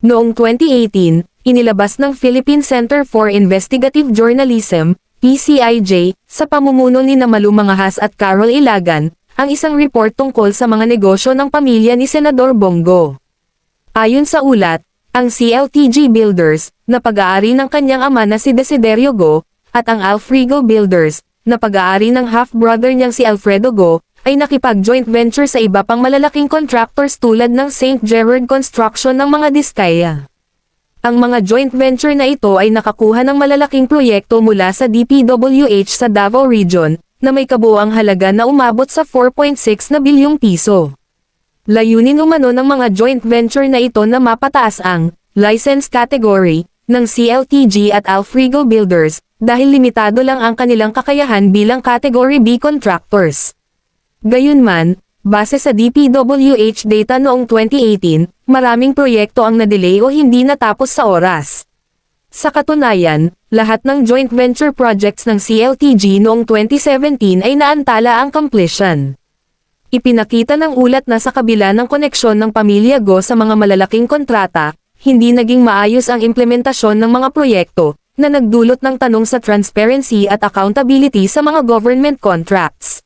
Noong 2018, inilabas ng Philippine Center for Investigative Journalism, PCIJ, sa pamumuno ni Malu Mangahas at Carol Ilagan, ang isang report tungkol sa mga negosyo ng pamilya ni Senador Bongo. Ayon sa ulat, ang CLTG Builders, na pag-aari ng kanyang ama na si Desiderio Go, at ang Alfrigo Builders, na pag-aari ng half-brother niyang si Alfredo Go, ay nakipag-joint venture sa iba pang malalaking contractors tulad ng St. Gerard Construction ng mga Diskaya. Ang mga joint venture na ito ay nakakuha ng malalaking proyekto mula sa DPWH sa Davao Region, na may kabuuang halaga na umabot sa 4.6 na bilyong piso. Layunin umano ng mga joint venture na ito na mapataas ang license category ng CLTG at Alfrigo Builders, dahil limitado lang ang kanilang kakayahan bilang Category B contractors. Gayunman, base sa DPWH data noong 2018, maraming proyekto ang na-delay o hindi natapos sa oras. Sa katunayan, lahat ng joint venture projects ng CLTG noong 2017 ay naantala ang completion. Ipinakita ng ulat na sa kabila ng koneksyon ng pamilya Go sa mga malalaking kontrata, hindi naging maayos ang implementasyon ng mga proyekto, na nagdulot ng tanong sa transparency at accountability sa mga government contracts.